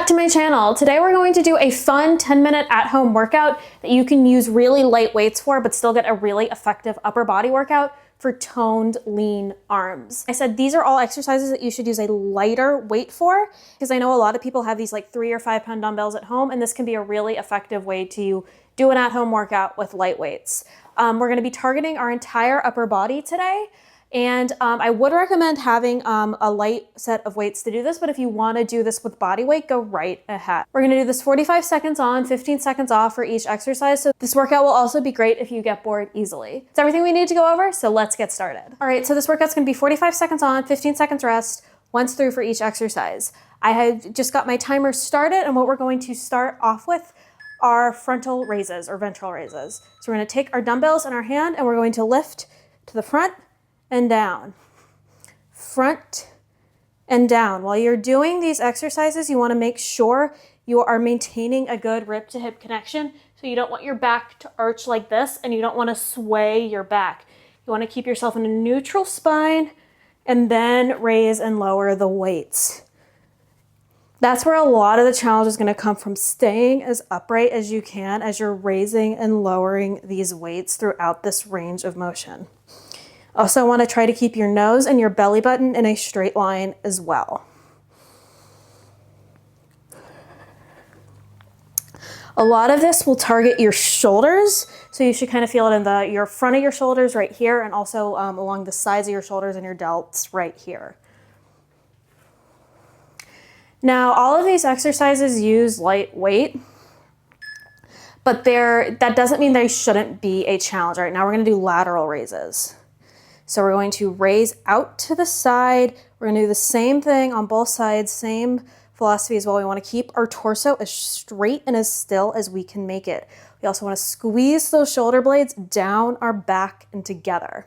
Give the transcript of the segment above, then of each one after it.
back to my channel. Today we're going to do a fun 10-minute at-home workout that you can use really light weights for, but still get a really effective upper body workout for toned, lean arms. I said these are all exercises that you should use a lighter weight for, because I know a lot of people have these like 3 or 5 pound dumbbells at home, and this can be a really effective way to do an at-home workout with light weights. We're gonna be targeting our entire upper body today. And I would recommend having a light set of weights to do this, but if you want to do this with body weight, go right ahead. We're going to do this 45 seconds on, 15 seconds off for each exercise. So this workout will also be great if you get bored easily. It's everything we need to go over, so let's get started. All right, so this workout's going to be 45 seconds on, 15 seconds rest, once through for each exercise. I have just got my timer started, and what we're going to start off with are frontal raises or ventral raises. So we're going to take our dumbbells in our hand and we're going to lift to the front and down, front and down. While you're doing these exercises, you want to make sure you are maintaining a good rib to hip connection. So you don't want your back to arch like this, and you don't want to sway your back. You want to keep yourself in a neutral spine and then raise and lower the weights. That's where a lot of the challenge is going to come from, staying as upright as you can as you're raising and lowering these weights throughout this range of motion. Also want to try to keep your nose and your belly button in a straight line as well. A lot of this will target your shoulders, so you should kind of feel it in your front of your shoulders right here, and also along the sides of your shoulders and your delts right here. Now, all of these exercises use light weight, but that doesn't mean they shouldn't be a challenge. All right, now we're going to do lateral raises. So we're going to raise out to the side. We're gonna do the same thing on both sides, same philosophy as well. We wanna keep our torso as straight and as still as we can make it. We also wanna squeeze those shoulder blades down our back and together.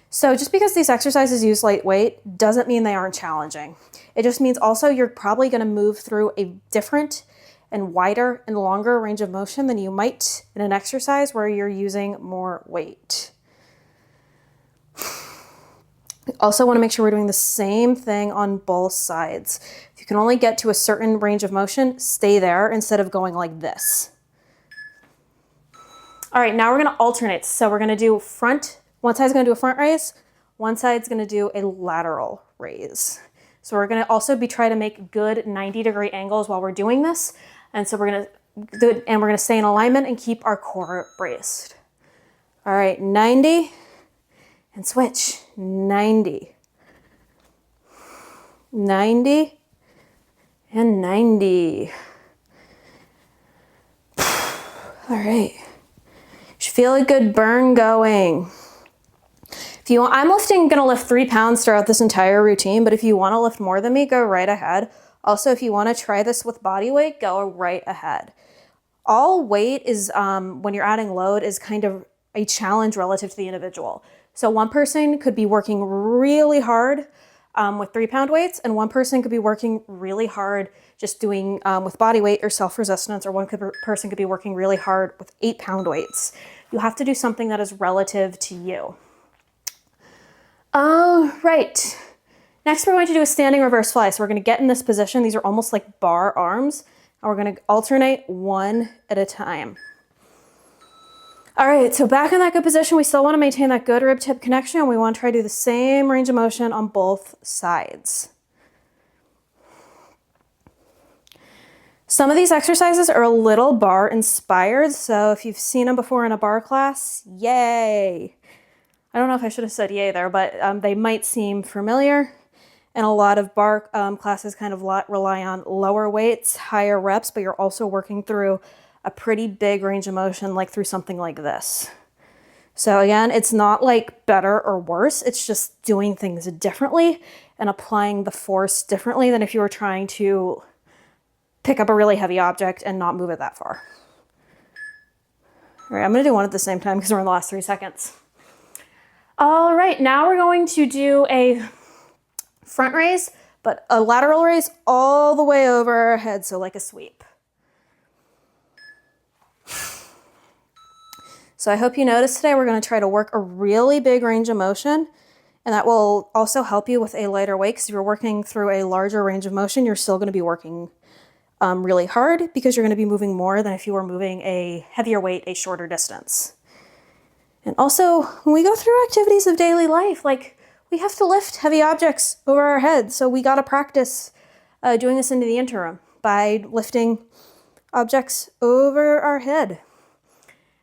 So just because these exercises use light weight doesn't mean they aren't challenging. It just means also you're probably gonna move through a different and wider and longer range of motion than you might in an exercise where you're using more weight. We also want to make sure we're doing the same thing on both sides. If you can only get to a certain range of motion, stay there instead of going like this. All right, now we're going to alternate. So we're going to do one side's going to do a front raise, one side's going to do a lateral raise. So we're going to also try to make good 90-degree angles while we're doing this. And so we're going to stay in alignment and keep our core braced. All right, 90. And switch, 90, 90, and 90. All right, should feel a good burn going. If you want, I'm gonna lift 3 pounds throughout this entire routine, but if you wanna lift more than me, go right ahead. Also, if you wanna try this with body weight, go right ahead. All weight is, when you're adding load, is kind of a challenge relative to the individual. So one person could be working really hard with 3 pound weights, and one person could be working really hard just doing with body weight or self-resistance, or one person could be working really hard with 8 pound weights. You have to do something that is relative to you. All right. Next, we're going to do a standing reverse fly. So we're going to get in this position. These are almost like bar arms, and we're going to alternate one at a time. All right, so back in that good position, we still want to maintain that good rib tip connection, and we want to try to do the same range of motion on both sides. Some of these exercises are a little bar inspired, so if you've seen them before in a bar class, yay. I don't know if I should have said yay there, but they might seem familiar. And a lot of bar classes kind of rely on lower weights, higher reps, but you're also working through a pretty big range of motion, like through something like this. So again, it's not like better or worse, it's just doing things differently and applying the force differently than if you were trying to pick up a really heavy object and not move it that far. All right, I'm gonna do one at the same time because we're in the last 3 seconds. All right, now we're going to do a front raise, but a lateral raise all the way over our head, so like a sweep. So I hope you noticed today we're going to try to work a really big range of motion, and that will also help you with a lighter weight, because if you're working through a larger range of motion, you're still going to be working really hard because you're going to be moving more than if you were moving a heavier weight a shorter distance. And also, when we go through activities of daily life, like we have to lift heavy objects over our heads, so we got to practice doing this into the interim by lifting objects over our head.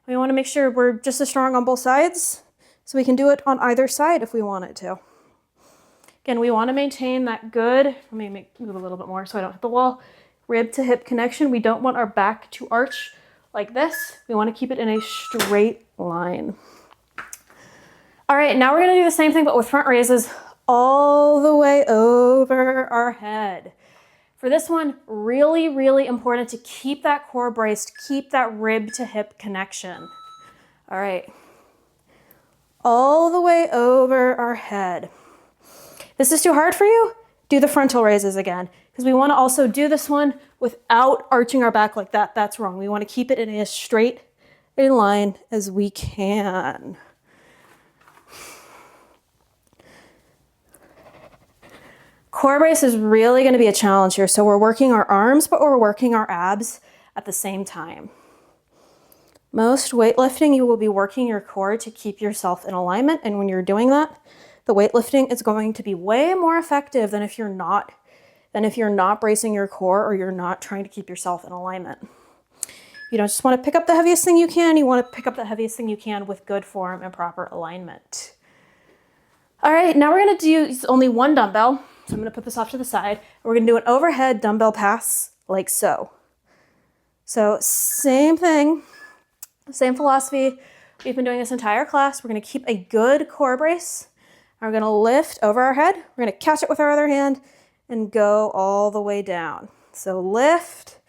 We want to make sure we're just as strong on both sides, so we can do it on either side if we wanted to. Again, we want to maintain that good, let me move a little bit more so I don't hit the wall, rib to hip connection. We don't want our back to arch like this. We want to keep it in a straight line. All right, now we're going to do the same thing but with front raises all the way over our head. For this one, really, really important to keep that core braced, keep that rib to hip connection. All right, all the way over our head. This is too hard for you? Do the frontal raises again, because we want to also do this one without arching our back like that. That's wrong. We want to keep it in as straight a line as we can. Core brace is really going to be a challenge here. So we're working our arms, but we're working our abs at the same time. Most weightlifting, you will be working your core to keep yourself in alignment. And when you're doing that, the weightlifting is going to be way more effective than if you're not bracing your core or you're not trying to keep yourself in alignment. You don't just want to pick up the heaviest thing you can. You want to pick up the heaviest thing you can with good form and proper alignment. All right, now we're going to use only one dumbbell. So I'm going to put this off to the side. We're going to do an overhead dumbbell pass like so. So same thing, same philosophy. We've been doing this entire class. We're going to keep a good core brace. We're going to lift over our head. We're going to catch it with our other hand and go all the way down. So lift,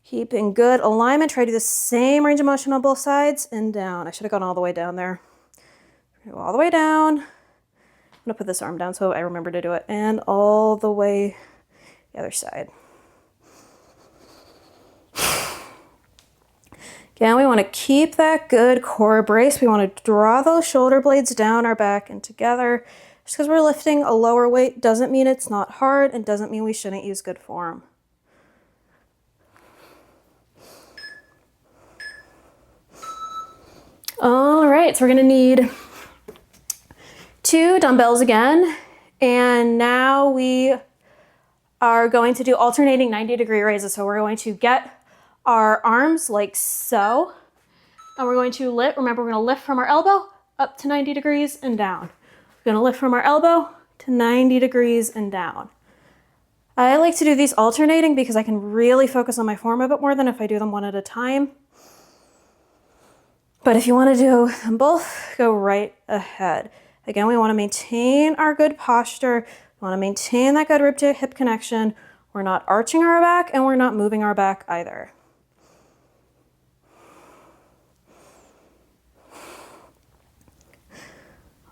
keep in good alignment. Try to do the same range of motion on both sides and down. I should have gone all the way down there. Go all the way down. I'm gonna put this arm down so I remember to do it, and all the way the other side. Again, we want to keep that good core brace. We want to draw those shoulder blades down our back and together. Just because we're lifting a lower weight doesn't mean it's not hard and doesn't mean we shouldn't use good form. All right, so we're gonna need 2 dumbbells again, and now we are going to do alternating 90-degree raises. So we're going to get our arms like so, and we're going to lift. Remember, we're going to lift from our elbow up to 90 degrees and down. We're going to lift from our elbow to 90 degrees and down. I like to do these alternating because I can really focus on my form a bit more than if I do them one at a time. But if you want to do them both, go right ahead. Again, we want to maintain our good posture. We want to maintain that good rib to hip connection. We're not arching our back and we're not moving our back either.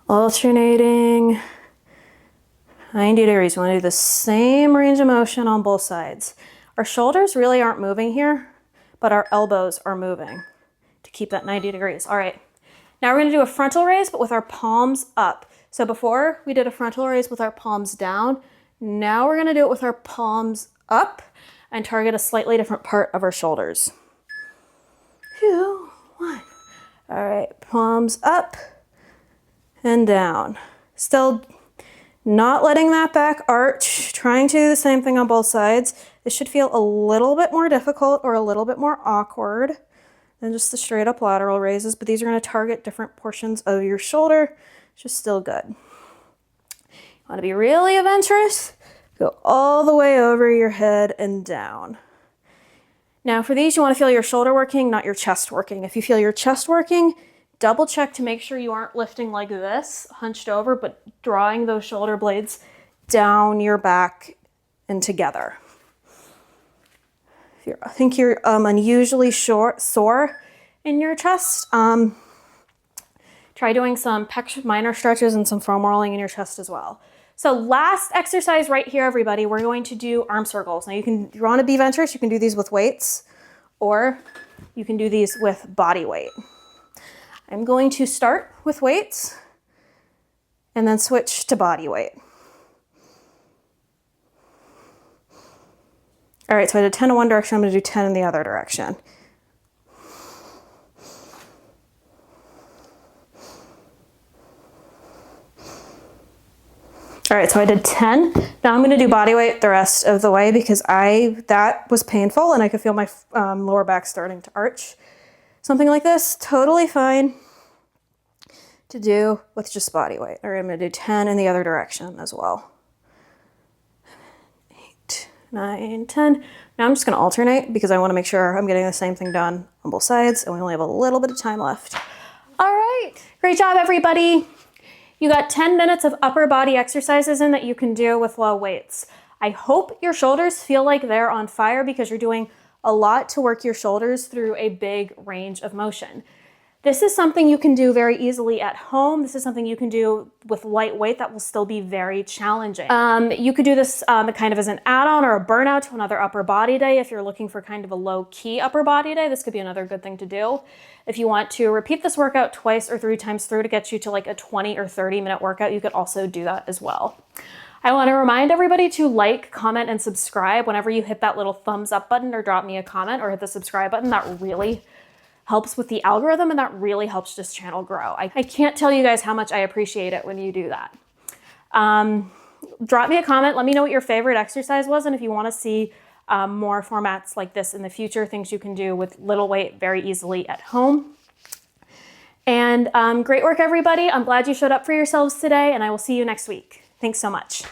Alternating 90 degrees. We want to do the same range of motion on both sides. Our shoulders really aren't moving here, but our elbows are moving to keep that 90 degrees. All right. Now we're going to do a frontal raise, but with our palms up. So before we did a frontal raise with our palms down, now we're going to do it with our palms up and target a slightly different part of our shoulders. 2, 1. All right, palms up and down. Still not letting that back arch, trying to do the same thing on both sides. This should feel a little bit more difficult or a little bit more awkward than just the straight up lateral raises, but these are going to target different portions of your shoulder, which is still good. You want to be really adventurous? Go all the way over your head and down. Now for these, you want to feel your shoulder working, not your chest working. If you feel your chest working, double check to make sure you aren't lifting like this, hunched over, but drawing those shoulder blades down your back and together. If I think you're unusually sore in your chest, try doing some minor stretches and some foam rolling in your chest as well. So last exercise right here, everybody, we're going to do arm circles. Now if you want to be adventurous, you can do these with weights, or you can do these with body weight. I'm going to start with weights and then switch to body weight. All right, so I did 10 in one direction, I'm gonna do 10 in the other direction. All right, so I did 10. Now I'm gonna do body weight the rest of the way because that was painful and I could feel my lower back starting to arch. Something like this, totally fine to do with just body weight. All right, I'm gonna do 10 in the other direction as well. 8, 9, 10. Now I'm just gonna alternate because I wanna make sure I'm getting the same thing done on both sides and we only have a little bit of time left. All right, great job everybody. You got 10 minutes of upper body exercises in that you can do with low weights. I hope your shoulders feel like they're on fire because you're doing a lot to work your shoulders through a big range of motion. This is something you can do very easily at home. This is something you can do with light weight that will still be very challenging. You could do this kind of as an add-on or a burnout to another upper body day. If you're looking for kind of a low-key upper body day, this could be another good thing to do. If you want to repeat this workout twice or 3 times through to get you to like a 20 or 30-minute workout, you could also do that as well. I want to remind everybody to like, comment, and subscribe. Whenever you hit that little thumbs up button or drop me a comment or hit the subscribe button, that really helps with the algorithm and that really helps this channel grow. I can't tell you guys how much I appreciate it when you do that. Drop me a comment, let me know what your favorite exercise was and if you want to see more formats like this in the future, things you can do with little weight very easily at home. And great work everybody. I'm glad you showed up for yourselves today and I will see you next week. Thanks so much.